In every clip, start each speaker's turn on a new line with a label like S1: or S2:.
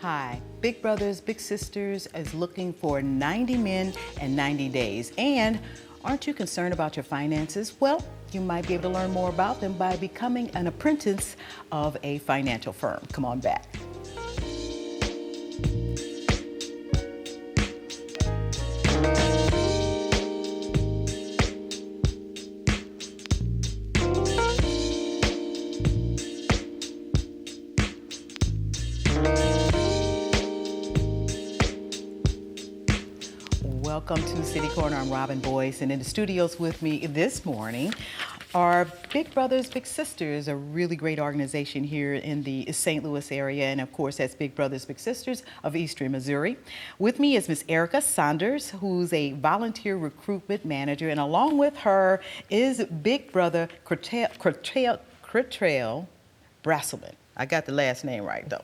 S1: Hi, Big Brothers Big Sisters is looking for 90 men and 90 days. And aren't you concerned about your finances? Well, you might be able to learn more about them by becoming an apprentice of a financial firm. Come on back. Welcome to City Corner. I'm Robin Boyce, and in the studios with me this morning are Big Brothers Big Sisters, a really great organization here in the St. Louis area, and of course that's Big Brothers Big Sisters of Eastern Missouri. With me is Miss Erica Saunders, who's a volunteer recruitment manager, and along with her is Big Brother Cottrell Brasselman. I got the last name right, though.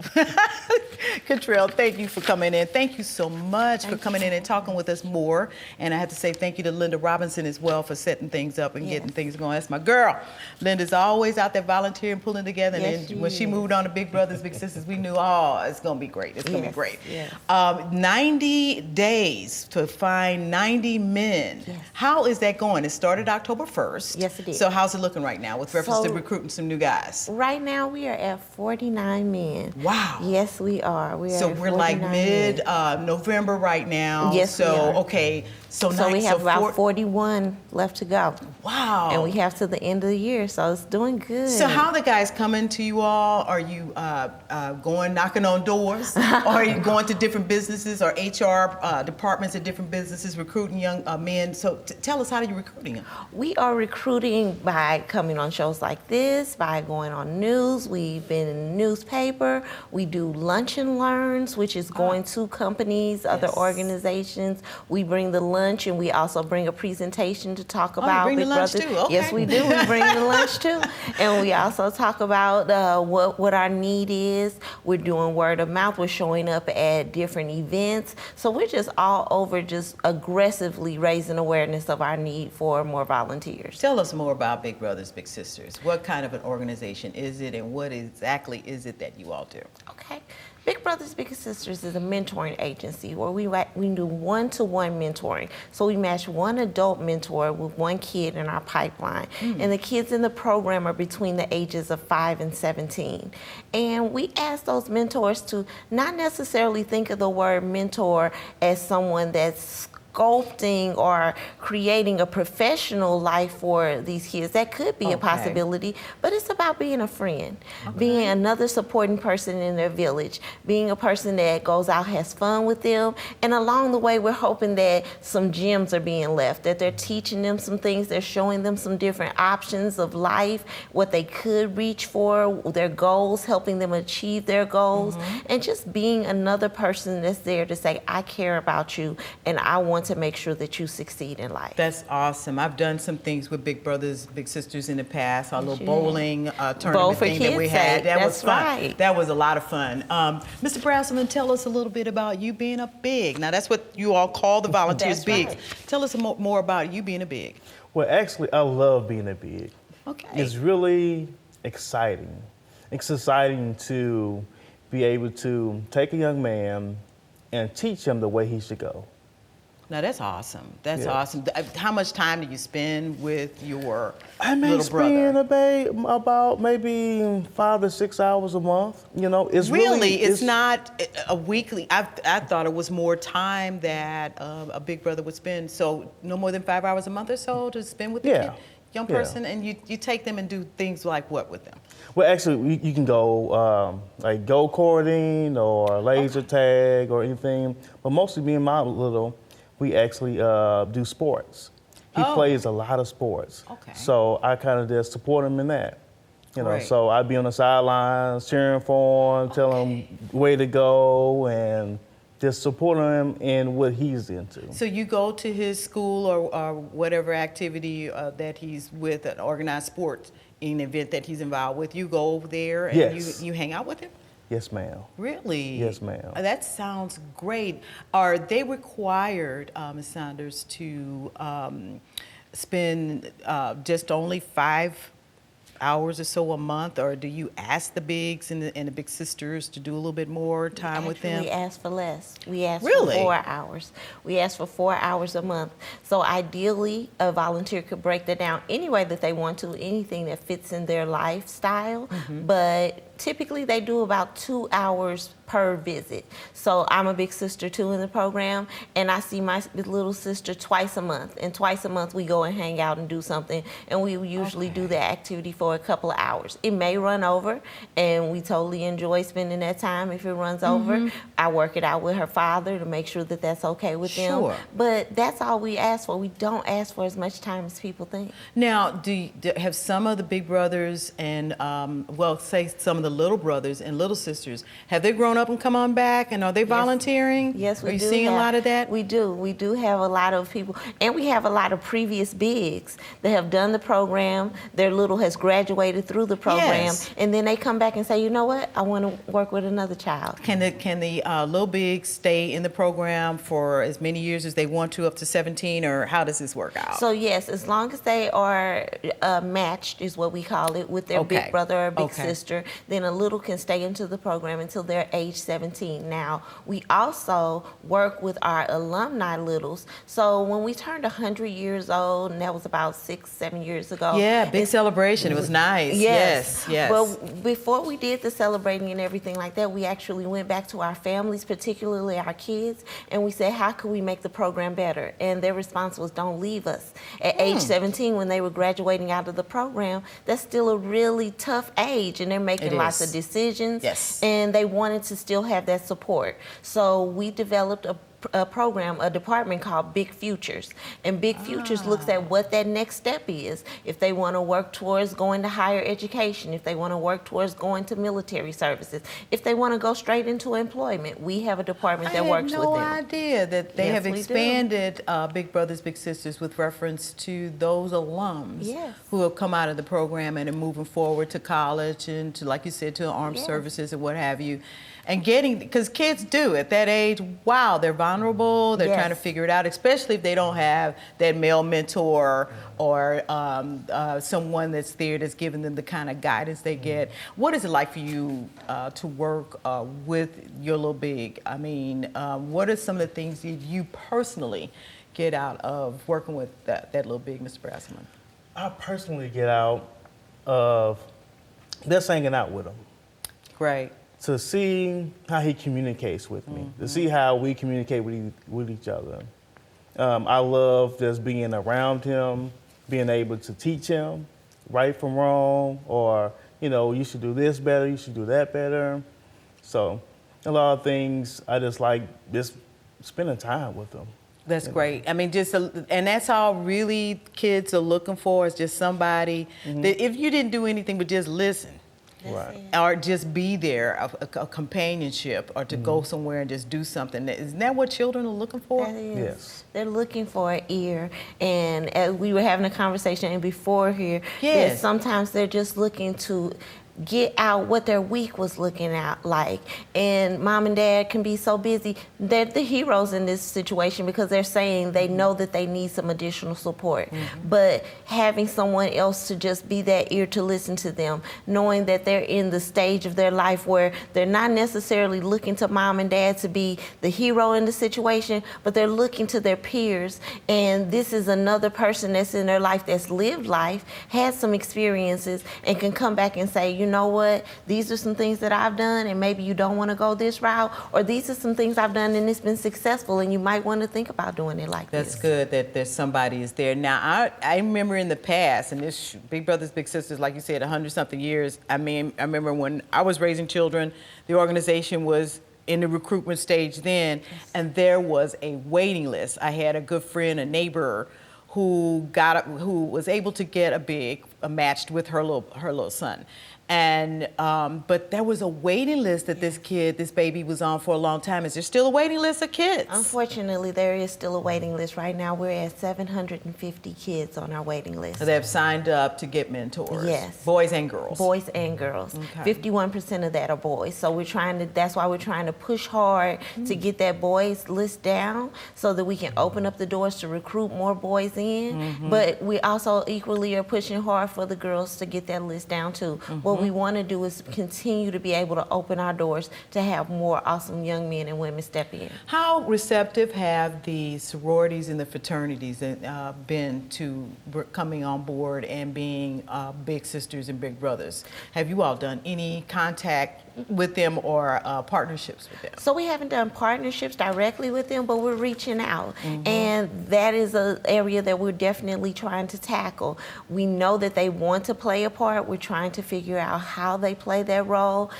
S1: Cottrell, thank you for coming in. Thank you so much for coming in and talking with us more. And I have to say thank you to Linda Robinson as well for setting things up and getting things going. That's my girl. Linda's always out there volunteering, pulling together. And then when she moved on to Big Brothers Big Sisters, we knew, oh, it's going to be great. It's going to be great. 90 days to find 90 men. How is that going? It started October 1st.
S2: Yes, it did.
S1: So how's it looking right now with reference to recruiting some new guys?
S2: Right now, we are at 49 men.
S1: Wow.
S2: Yes, we are.
S1: We're like mid-November right now.
S2: Yes, we are.
S1: Okay. So
S2: we have about 41 left to go.
S1: Wow.
S2: And we have to the end of the year, so it's doing good.
S1: So how are the guys coming to you all? Are you going knocking on doors? Or are you going to different businesses or HR departments at different businesses recruiting young men? So tell us, how are you recruiting them?
S2: We are recruiting by coming on shows like this, by going on news. We've been in the newspaper. We do lunch and learns, which is going to companies, other organizations. We bring the lunch, and we also bring a presentation to talk about
S1: Big Brothers.
S2: Too.
S1: Okay.
S2: Yes, we do. We bring the lunch too, and we also talk about what our need is. We're doing word of mouth. We're showing up at different events. So we're just all over, just aggressively raising awareness of our need for more volunteers.
S1: Tell us more about Big Brothers Big Sisters. What kind of an organization is it, and what exactly is it that you all do?
S2: Okay. Big Brothers Big Sisters is a mentoring agency where we do one-to-one mentoring. So we match one adult mentor with one kid in our pipeline. And the kids in the program are between the ages of 5 and 17. And we ask those mentors to not necessarily think of the word mentor as someone that's sculpting or creating a professional life for these kids. That could be a possibility, but it's about being a friend, being another supporting person in their village, being a person that goes out, has fun with them, and along the way we're hoping that some gems are being left, that they're teaching them some things, they're showing them some different options of life, what they could reach for, their goals, helping them achieve their goals, and just being another person that's there to say, I care about you and I want to make sure that you succeed in life.
S1: That's awesome. I've done some things with Big Brothers Big Sisters in the past, our little bowling tournament thing that we had. That was fun.
S2: Right.
S1: That was a lot of fun. Mr. Brasselman, tell us a little bit about you being a big. Now that's what you all call the volunteers bigs.
S2: Right.
S1: Tell us more about you being a big.
S3: Well, actually, I love being a big.
S1: Okay.
S3: It's really exciting. It's exciting to be able to take a young man and teach him the way he should go.
S1: Now that's awesome. That's awesome. How much time do you spend with your little brother?
S3: I may spend about maybe 5 to 6 hours a month. You know, it's
S1: it's not a weekly. I thought it was more time that a big brother would spend. So no more than 5 hours a month or so to spend with the kid, young person, and you take them and do things like what with them?
S3: Well, actually, you can go like go-karting or laser tag or anything. But mostly me and my little, we actually do sports. He plays a lot of sports. Okay. So I kind of just support him in that. You know, so I'd be on the sidelines cheering for him, telling him where to go, and just supporting him in what he's into. So
S1: you go to his school or whatever activity that he's with, an organized sports in event that he's involved with. You go over there and you hang out with him?
S3: Yes, ma'am.
S1: Really?
S3: Yes, ma'am.
S1: That sounds great. Are they required, Ms. Saunders, to spend just only 5 hours or so a month, or do you ask the bigs and the big sisters to do a little bit more time with them?
S2: We ask for less. We ask
S1: Really?
S2: for 4 hours. We ask for 4 hours a month. So ideally, a volunteer could break that down any way that they want to, anything that fits in their lifestyle. But typically, they do about 2 hours per visit. So I'm a big sister too in the program, and I see my little sister twice a month. And twice a month we go and hang out and do something, and we usually do that activity for a couple of hours. It may run over, and we totally enjoy spending that time. If it runs over, I work it out with her father to make sure that that's okay with
S1: Sure.
S2: them. But that's all we ask for. We don't ask for as much time as people think.
S1: Now, have some of the big brothers and, well, say some of the little brothers and little sisters, have they grown up and come on back, and are they volunteering?
S2: Yes, we
S1: do. Are you
S2: do
S1: seeing a lot of that?
S2: We do. We do have a lot of people, and we have a lot of previous bigs that have done the program. Their little has graduated through the program,
S1: Yes.
S2: and then they come back and say, you know what, I want to work with another child.
S1: Can the little bigs stay in the program for as many years as they want to, up to 17, or how does this work out?
S2: So yes, as long as they are matched, is what we call it, with their
S1: Okay.
S2: big brother or big
S1: Okay.
S2: sister, then a little can stay into the program until they're age 17. Now, we also work with our alumni littles. So when we turned 100 years old, and that was about 6-7 years ago.
S1: Yeah, big celebration. It was nice. Yes, yes.
S2: Well, before we did the celebrating and everything like that, we actually went back to our families, particularly our kids, and we said, how could we make the program better? And their response was, don't leave us. At age 17, when they were graduating out of the program, that's still a really tough age, and they're making
S1: It
S2: lots
S1: is.
S2: of decisions.
S1: Yes.
S2: And they wanted to still have that support. So we developed a program, a department called Big Futures. And Big Futures looks at what that next step is. If they want to work towards going to higher education, if they want to work towards going to military services, if they want to go straight into employment, we have a department that works with them.
S1: I had no idea that they
S2: Yes,
S1: have
S2: we do.
S1: expanded Big Brothers Big Sisters with reference to those alums
S2: Yes.
S1: who have come out of the program and are moving forward to college and to, like you said, to armed
S2: Yes.
S1: services and what have you. And getting, because kids do at that age, wow, they're vulnerable, they're
S2: Yes.
S1: trying to figure it out, especially if they don't have that male mentor or someone that's there that's giving them the kind of guidance they get. What is it like for you to work with your little big? I mean, what are some of the things that you personally get out of working with that little big, Mr. Brasselman?
S3: I personally get out of just hanging out with him.
S1: Great.
S3: To see how he communicates with me, to see how we communicate with each other. I love just being around him, being able to teach him right from wrong, or, you know, you should do this better, you should do that better. So a lot of things I just like just spending time with him.
S1: That's great. I mean, and that's all really kids are looking for, is just somebody that if you didn't do anything but just listen.
S3: Right.
S1: Or just be there, a companionship, or to go somewhere and just do something. Isn't that what children are looking for?
S2: That is.
S3: Yes.
S2: They're looking for an ear. And as we were having a conversation before here,
S1: Yes.
S2: that sometimes they're just looking to get out what their week was looking out like. And mom and dad can be so busy. They're the heroes in this situation because they're saying they know that they need some additional support. But having someone else to just be that ear to listen to them, knowing that they're in the stage of their life where they're not necessarily looking to mom and dad to be the hero in the situation, but they're looking to their peers. And this is another person that's in their life that's lived life, had some experiences, and can come back and say, you know what, these are some things that I've done, and maybe you don't want to go this route, or these are some things I've done and it's been successful, and you might want to think about doing it like
S1: That's
S2: this.
S1: good that there's somebody is there. Now, I remember in the past, and this Big Brothers Big Sisters, like you said, 100-something years. I mean, I remember when I was raising children, the organization was in the recruitment stage then, and there was a waiting list. I had a good friend, a neighbor, who was able to get a matched with her little son. And but there was a waiting list that this baby was on for a long time. Is there still a waiting list of kids?
S2: Unfortunately, there is still a waiting list. Right now, we're at 750 kids on our waiting list.
S1: So they have signed up to get mentors.
S2: Yes.
S1: Boys and girls.
S2: Boys and girls.
S1: Okay.
S2: 51% of that are boys. So that's why we're trying to push hard to get that boys list down so that we can open up the doors to recruit more boys in. But we also equally are pushing hard for the girls to get that list down too. What we want to do is continue to be able to open our doors to have more awesome young men and women step in.
S1: How receptive have the sororities and the fraternities been to coming on board and being big sisters and big brothers? Have you all done any contact with them or partnerships with them?
S2: So we haven't done partnerships directly with them, but we're reaching out. And that is an area that we're definitely trying to tackle. We know that they want to play a part. We're trying to figure out how they play their role.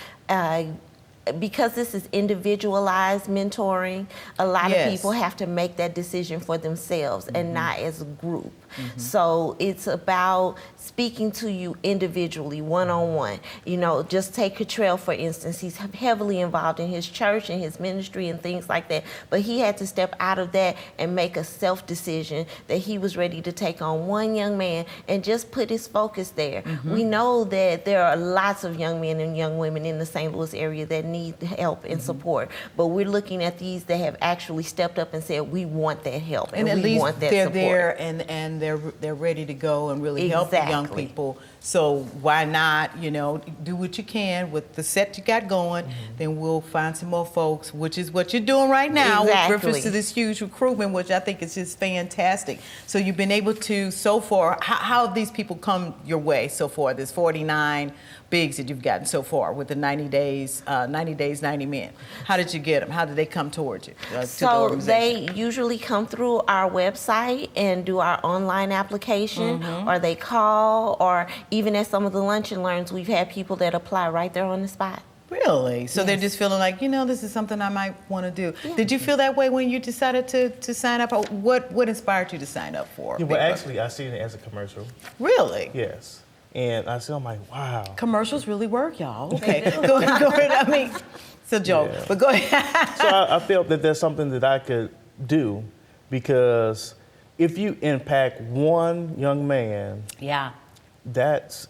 S2: Because this is individualized mentoring, a lot of people have to make that decision for themselves and not as a group. So it's about speaking to you individually, one-on-one. You know, just take Cottrell, for instance. He's heavily involved in his church and his ministry and things like that. But he had to step out of that and make a self-decision that he was ready to take on one young man and just put his focus there. We know that there are lots of young men and young women in the St. Louis area that need help and support. But we're looking at these that have actually stepped up and said, we want that help and
S1: at
S2: we
S1: least
S2: want that
S1: they're
S2: support.
S1: there and they're ready to go and really help the young people. So why not, you know, do what you can with the set you got going, then we'll find some more folks, which is what you're doing right now with reference to this huge recruitment, which I think is just fantastic. So you've been able to, so far, how have these people come your way so far? There's 49 bigs that you've gotten so far with the 90 days, 90 men. How did you get them? How did they come towards you, to the
S2: So
S1: organization?
S2: they usually come through our website and do our online application, or they call, or even at some of the lunch and learns, we've had people that apply right there on the spot.
S1: Really? So they're just feeling like, you know, this is something I might want to do. Did you feel that way when you decided to sign up? Or what inspired you to sign up for?
S3: Yeah, well, actually, I seen it as a commercial.
S1: Really?
S3: Yes. And I said, I'm like, wow.
S1: Commercials really work, y'all. Okay, go ahead. I mean, it's a joke, but go ahead.
S3: So I felt that there's something that I could do, because if you impact one young man, it's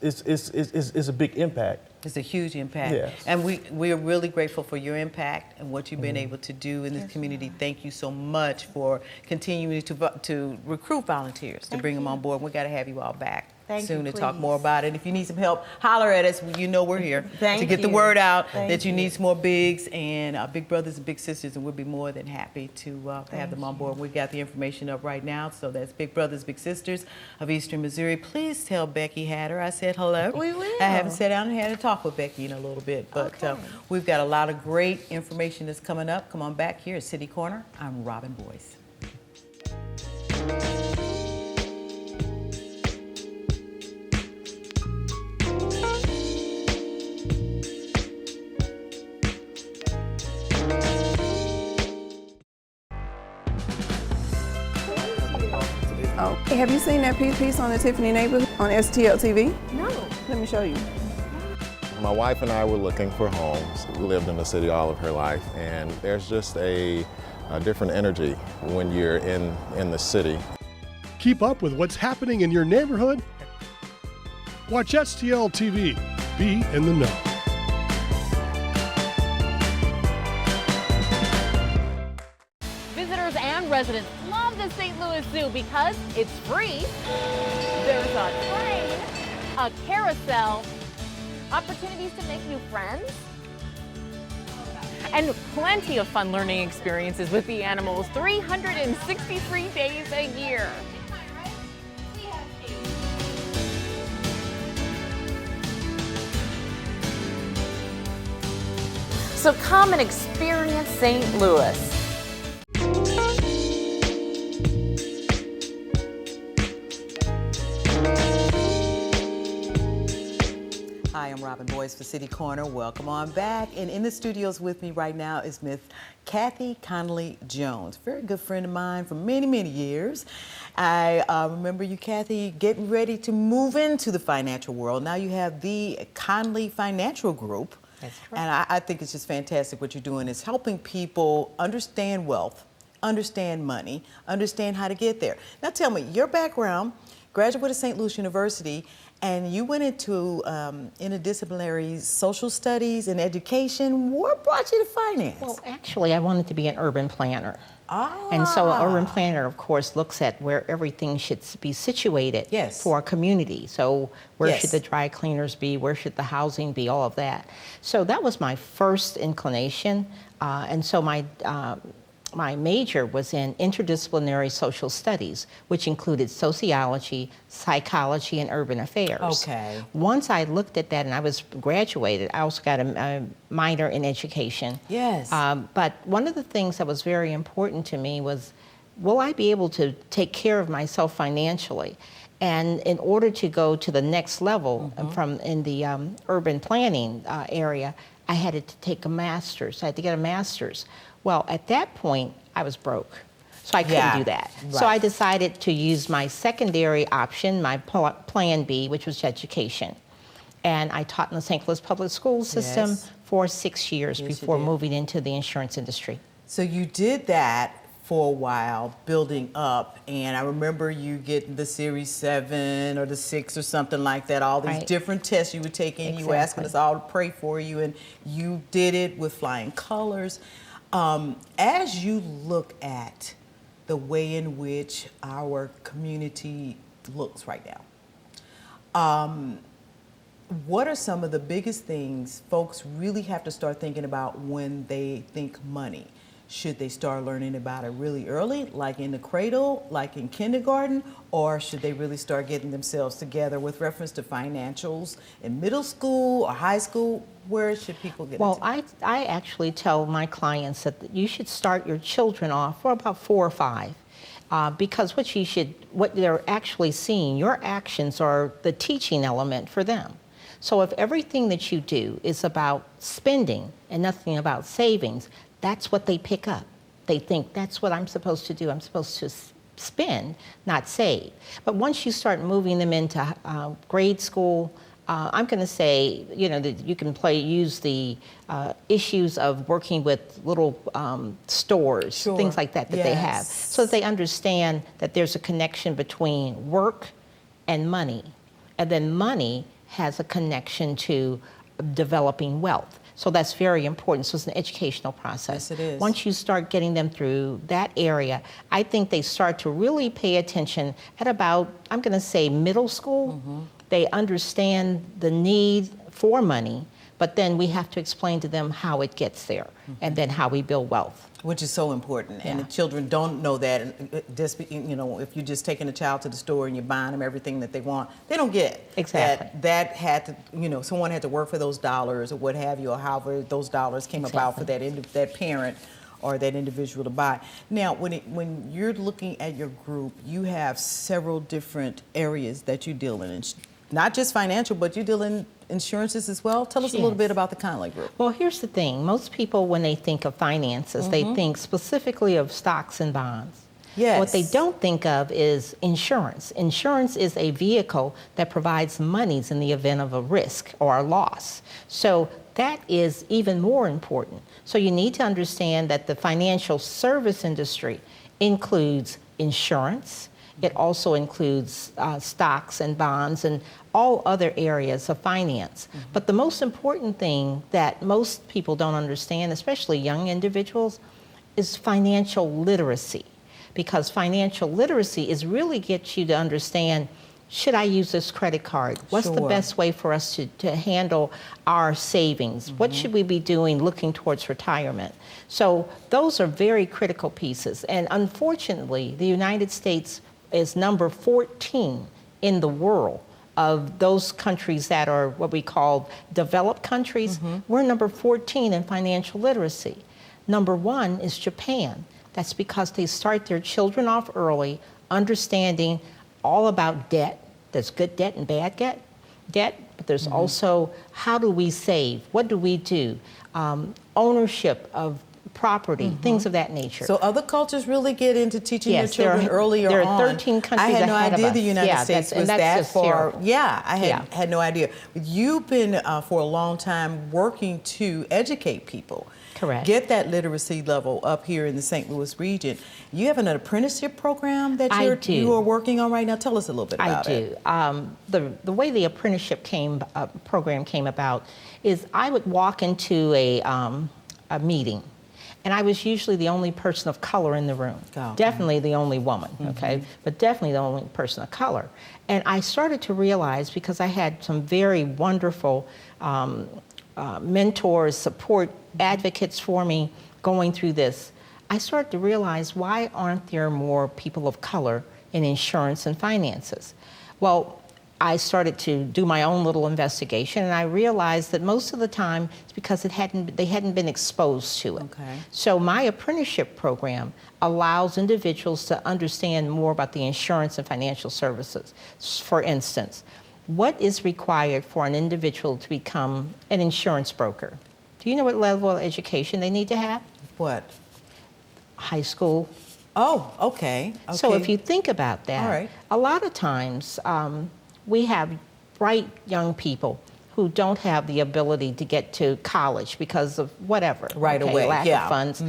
S3: a big impact.
S1: It's a huge impact.
S3: Yes.
S1: And we are really grateful for your impact and what you've been able to do in this community. Thank you so much for continuing to recruit volunteers, to bring them on board. We got to have you all back soon to talk more about it. If you need some help, holler at us. You know we're here to get the word out that you need some more bigs and big brothers and big sisters, and we'll be more than happy to have them on board. We got the information up right now, so that's Big Brothers, Big Sisters of Eastern Missouri. Please tell Becky Hatter I said hello.
S2: We will.
S1: I haven't sat down and had a talk with Becky in a little bit, but we've got a lot of great information that's coming up. Come on back here at City Corner. I'm Robin Boyce.
S4: Oh, have you seen that piece on the Tiffany neighborhood on STL TV?
S2: No.
S4: Let me show you.
S5: My wife and I were looking for homes. We lived in the city all of her life, and there's just a different energy when you're in the city.
S6: Keep up with what's happening in your neighborhood. Watch STL TV. Be in the know.
S7: Visitors and residents love the St. Louis Zoo because it's free. There's a train, a carousel, opportunities to make new friends, and plenty of fun learning experiences with the animals 363 days a year. So come and experience St. Louis.
S1: Hi, I'm Robin Boyce for City Corner. Welcome on back. And in the studios with me right now is Miss Kathy Conley Jones, very good friend of mine for many, many years. I remember you, Kathy, getting ready to move into the financial world. Now you have the Conley Financial Group.
S8: That's correct.
S1: And I think it's just fantastic what you're doing is helping people understand wealth, understand money, understand how to get there. Now tell me, your background, graduate of St. Louis University, and you went into interdisciplinary social studies and education. What brought you to finance?
S8: Well, actually, I wanted to be an urban planner.
S1: Ah.
S8: And so an urban planner, of course, looks at where everything should be situated
S1: Yes.
S8: for a community. So where
S1: Yes.
S8: should the dry cleaners be? Where should the housing be? All of that. So that was my first inclination. And so my major was in interdisciplinary social studies, which included sociology, psychology, and urban affairs.
S1: Okay.
S8: Once I looked at that and I was graduated, I also got a minor in education.
S1: Yes.
S8: But one of the things that was very important to me was, will I be able to take care of myself financially? And in order to go to the next level from in the urban planning area, I had to take a master's. I had to get a master's. Well, at that point, I was broke, so I couldn't do that. So I decided to use my secondary option, my plan B, which was education. And I taught in the St. Louis public school system
S1: Yes.
S8: for 6 years
S1: Yes, you
S8: before
S1: did.
S8: moving into the insurance industry.
S1: So you did that for a while, building up, and I remember you getting the Series 7 or the 6 or something like that, all these
S8: Right.
S1: different tests you were taking. You were asking us all to pray for you, and you did it with flying colors. As you look at the way in which our community looks right now, what are some of the biggest things folks really have to start thinking about when they think money? Should they start learning about it really early, like in the cradle, like in kindergarten, or should they really start getting themselves together with reference to financials in middle school or high school? Where should people get
S8: Well,
S1: into?
S8: I actually tell my clients that you should start your children off for about 4 or 5. Because what they're actually seeing, your actions are the teaching element for them. So if everything that you do is about spending and nothing about savings, that's what they pick up. They think that's what I'm supposed to do. I'm supposed to spend, not save. But once you start moving them into grade school, I'm going to say, that you can use the issues of working with little stores,
S1: Sure.
S8: things like that they have,
S1: Yes.
S8: so that they understand that there's a connection between work and money. And then money has a connection to developing wealth. So that's very important. So it's an educational process.
S1: Yes, it is.
S8: Once you start getting them through that area, I think they start to really pay attention at about, I'm going to say, middle school. They understand the need for money, but then we have to explain to them how it gets there and then how we build wealth.
S1: Which is so important, and
S8: Yeah.
S1: the children don't know that. And just if you're just taking a child to the store and you're buying them everything that they want, they don't get
S8: Exactly.
S1: that had to, someone had to work for those dollars or what have you, or however those dollars came about for that parent or that individual to buy. Now, when you're looking at your group, you have several different areas that you deal in. Not just financial, but you deal in insurances as well. Tell us a little
S8: Yes.
S1: bit about the Conley Group.
S8: Well, here's the thing. Most people, when they think of finances, they think specifically of stocks and bonds.
S1: Yes.
S8: What they don't think of is insurance. Insurance is a vehicle that provides monies in the event of a risk or a loss. So that is even more important. So you need to understand that the financial service industry includes insurance. It also includes stocks and bonds and all other areas of finance. But the most important thing that most people don't understand, especially young individuals, is financial literacy. Because financial literacy is really gets you to understand, should I use this credit card? What's the
S1: Sure.
S8: best way for us to handle our savings? What should we be doing looking towards retirement? So those are very critical pieces. And unfortunately, the United States is number 14 in the world of those countries that are what we call developed countries. We're number 14 in financial literacy. Number 1 is Japan. That's because they start their children off early, understanding all about debt. There's good debt and bad debt, but there's also how do we save? What do we do? Ownership of property, things of that nature.
S1: So other cultures really get into teaching
S8: Yes,
S1: their children earlier
S8: there
S1: on.
S8: are 13 countries
S1: I had no
S8: ahead of
S1: idea
S8: us.
S1: the United
S8: Yeah,
S1: States
S8: and
S1: was
S8: that's
S1: that
S8: just
S1: far.
S8: terrible.
S1: Yeah, I
S8: Yeah.
S1: had no idea. But you've been for a long time working to educate people.
S8: Correct.
S1: Get that literacy level up here in the St. Louis region. You have an apprenticeship program that you are working on right now. Tell us a little bit about it.
S8: I do. The way the apprenticeship program came about is I would walk into a meeting, and I was usually the only person of color in the room.
S1: Oh,
S8: definitely the only woman, okay? But definitely the only person of color. And I started to realize, because I had some very wonderful mentors, support advocates for me going through this, I started to realize, why aren't there more people of color in insurance and finances? Well, I started to do my own little investigation, and I realized that most of the time it's because they hadn't been exposed to it.
S1: Okay.
S8: So my apprenticeship program allows individuals to understand more about the insurance and financial services. For instance, what is required for an individual to become an insurance broker? Do you know what level of education they need to have?
S1: What?
S8: High school.
S1: Oh, okay.
S8: So if you think about that,
S1: All right.
S8: a lot of times we have bright young people who don't have the ability to get to college because of whatever.
S1: Right away,
S8: lack
S1: yeah.
S8: of funds.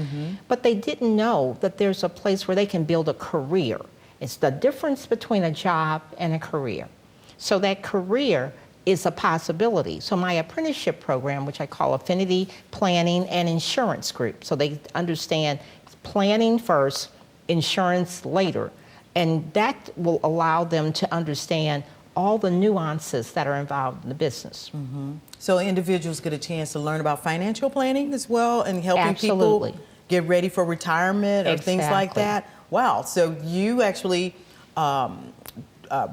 S8: But they didn't know that there's a place where they can build a career. It's the difference between a job and a career. So that career is a possibility. So my apprenticeship program, which I call Affinity Planning and Insurance Group, so they understand planning first, insurance later, and that will allow them to understand all the nuances that are involved in the business.
S1: So individuals get a chance to learn about financial planning as well, and helping
S8: Absolutely.
S1: people get ready for retirement or things like
S8: Exactly.
S1: that. Wow. So you actually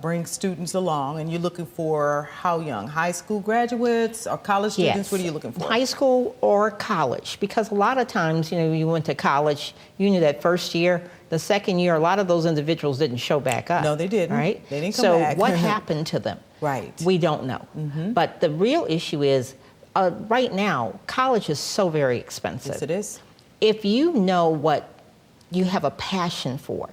S1: bring students along, and you're looking for how young? High school graduates or college students?
S8: Yes.
S1: What are you looking for?
S8: High school or college, because a lot of times, you went to college, you knew that first year, the second year, a lot of those individuals didn't show back up.
S1: No, they didn't.
S8: Right?
S1: They didn't come
S8: so
S1: back.
S8: what happened to them?
S1: Right.
S8: We don't know. But the real issue is, right now, college is so very expensive.
S1: Yes, it is.
S8: If you know what you have a passion for,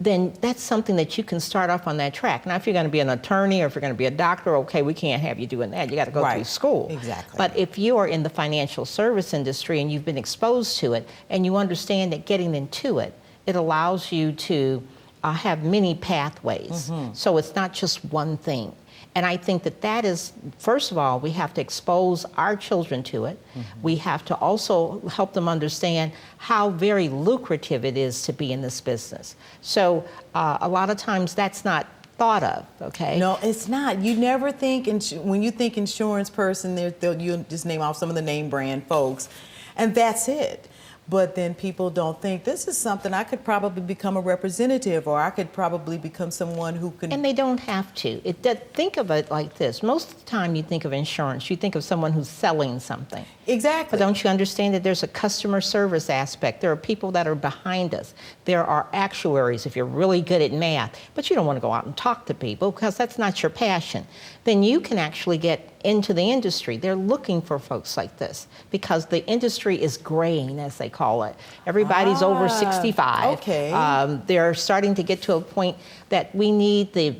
S8: then that's something that you can start off on that track. Now, if you're going to be an attorney or if you're going to be a doctor, okay, we can't have you doing that. You got to go
S1: Right.
S8: through school.
S1: Exactly.
S8: But if you are in the financial service industry and you've been exposed to it and you understand that getting into it, it allows you to have many pathways. So it's not just one thing. And I think that is, first of all, we have to expose our children to it. We have to also help them understand how very lucrative it is to be in this business. So a lot of times that's not thought of, okay?
S1: No, it's not. You never think, when you think insurance person, you just name off some of the name brand folks, and that's it. But then people don't think, this is something I could probably become a representative, or I could probably become someone who can.
S8: And they don't have to. Think of it like this. Most of the time you think of insurance, you think of someone who's selling something.
S1: Exactly.
S8: But don't you understand that there's a customer service aspect? There are people that are behind us. There are actuaries if you're really good at math, but you don't want to go out and talk to people because that's not your passion. Then you can actually get into the industry. They're looking for folks like this because the industry is graying, as they call it. Everybody's over 65.
S1: Okay.
S8: They're starting to get to a point that we need the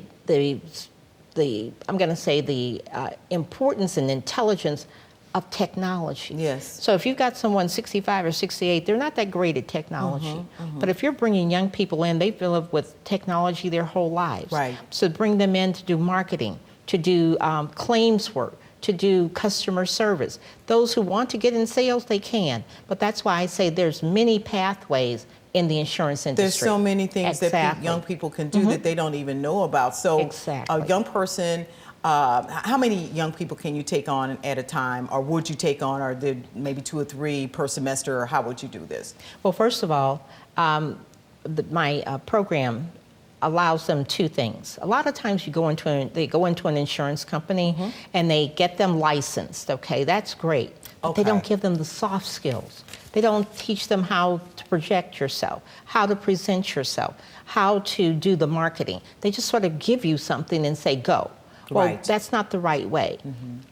S8: I'm going to say the importance and intelligence of technology.
S1: Yes.
S8: So if you've got someone 65 or 68, they're not that great at technology. But if you're bringing young people in, they've lived with technology their whole lives.
S1: Right.
S8: So bring them in to do marketing, to do claims work, to do customer service. Those who want to get in sales, they can. But that's why I say there's many pathways in the insurance industry.
S1: There's so many things that young people can do that they don't even know about. So
S8: Exactly.
S1: a young person, how many young people can you take on at a time, or would you take on, or there maybe 2 or 3 per semester, or how would you do this?
S8: Well, first of all, my program allows them 2 things. A lot of times they go into an insurance company and they get them licensed, okay? That's great. But they don't give them the soft skills. They don't teach them how to project yourself, how to present yourself, how to do the marketing. They just sort of give you something and say, go. Well,
S1: Right.
S8: that's not the right way.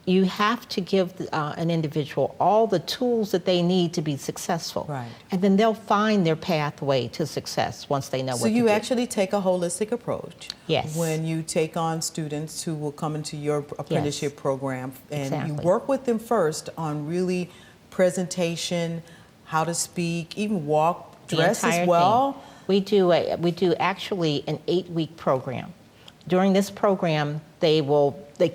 S8: You have to give an individual all the tools that they need to be successful.
S1: Right.
S8: And then they'll find their pathway to success once they know
S1: So
S8: what to do.
S1: you actually take a holistic approach.
S8: Yes.
S1: When you take on students who will come into your apprenticeship program, and you
S8: Exactly.
S1: work with them first on really presentation, how to speak, even walk,
S8: The
S1: dress as
S8: entire
S1: well.
S8: thing. We do actually an 8-week program. During this program, they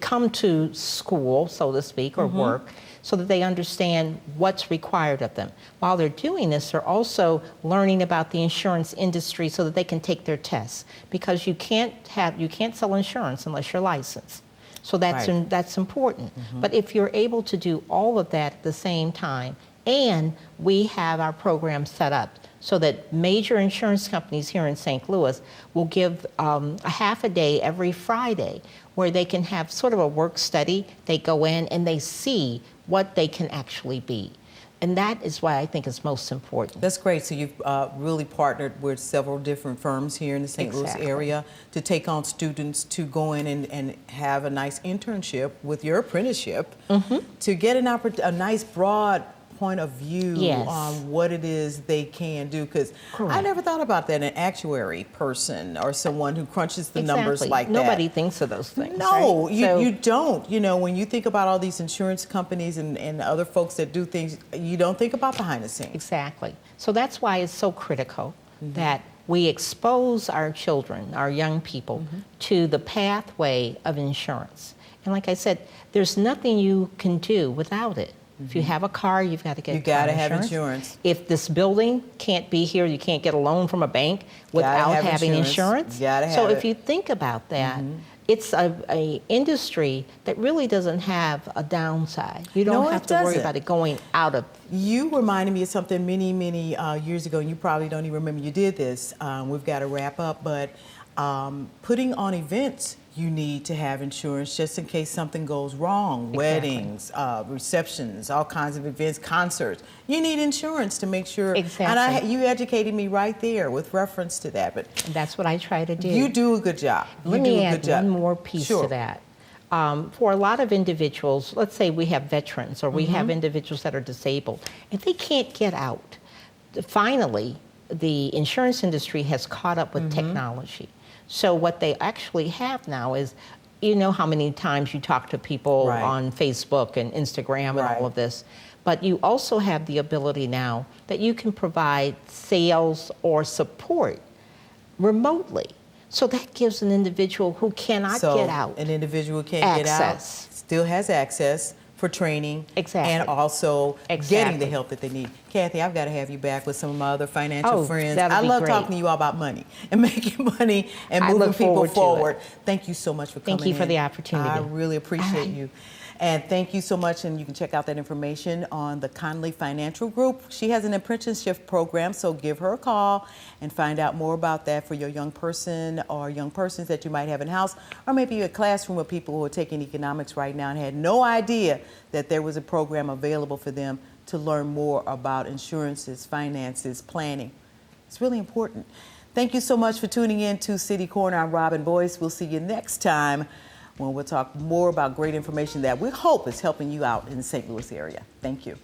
S8: come to school, so to speak, or work, so that they understand what's required of them. While they're doing this, they're also learning about the insurance industry so that they can take their tests. Because you can't sell insurance unless you're licensed. So
S1: Right.
S8: that's important. But if you're able to do all of that at the same time, and we have our program set up so that major insurance companies here in St. Louis will give a half a day every Friday where they can have sort of a work study. They go in and they see what they can actually be. And that is why I think it's most important.
S1: That's great. So you've really partnered with several different firms here in the St. Louis
S8: Exactly.
S1: area to take on students to go in and have a nice internship with your apprenticeship to get a nice broad point of view
S8: Yes.
S1: on what it is they can do. Because I
S8: Correct.
S1: never thought about that, an actuary person or someone who crunches the numbers
S8: Exactly.
S1: like that.
S8: Nobody thinks of those things.
S1: No,
S8: right?
S1: you don't. You know, when you think about all these insurance companies and other folks that do things, you don't think about behind the scenes.
S8: Exactly. So that's why it's so critical that we expose our children, our young people, to the pathway of insurance. And like I said, there's nothing you can do without it. If you have a car, you've got to get
S1: You
S8: car
S1: gotta have insurance.
S8: If this building can't be here, you can't get a loan from a bank without
S1: have
S8: having
S1: insurance.
S8: insurance.
S1: You gotta
S8: So
S1: have
S8: if
S1: it.
S8: you think about that, it's a industry that really doesn't have a downside. You don't
S1: No, it
S8: have to worry
S1: doesn't.
S8: about it going out of.
S1: You reminded me of something many years ago, and you probably don't even remember you did this. We've got to wrap up, but putting on events, you need to have insurance just in case something goes wrong.
S8: Exactly.
S1: Weddings, receptions, all kinds of events, concerts. You need insurance to make sure.
S8: Exactly.
S1: And you educated me right there with reference to that. But
S8: And that's what I try to do.
S1: you do a good job.
S8: Let
S1: you do
S8: me
S1: a
S8: add
S1: good job.
S8: one more piece
S1: Sure.
S8: to that. For a lot of individuals, let's say we have veterans or we have individuals that are disabled, if they can't get out, finally, the insurance industry has caught up with technology. So what they actually have now is, you know how many times you talk to people
S1: Right.
S8: on Facebook and Instagram and
S1: Right.
S8: all of this, but you also have the ability now that you can provide sales or support remotely. So that gives an individual who cannot
S1: So
S8: get out
S1: an individual can't get out,
S8: access.
S1: still has access for training
S8: Exactly.
S1: and also getting
S8: Exactly.
S1: the help that they need. Kathy, I've got to have you back with some of my other financial
S8: Oh,
S1: friends.
S8: that'll
S1: I
S8: be
S1: love
S8: great.
S1: talking to you all about money and making money and
S8: I
S1: moving
S8: look
S1: people
S8: forward to it.
S1: forward. Thank you so much for coming
S8: Thank you for
S1: in.
S8: the opportunity.
S1: I really appreciate
S8: Bye.
S1: you. And thank you so much, and you can check out that information on the Conley Financial Group. She has an apprenticeship program, so give her a call and find out more about that for your young person or young persons that you might have in house, or maybe a classroom of people who are taking economics right now and had no idea that there was a program available for them to learn more about insurances, finances, planning. It's really important. Thank you so much for tuning in to City Corner. I'm Robin Boyce. We'll see you next time when we'll talk more about great information that we hope is helping you out in the St. Louis area. Thank you.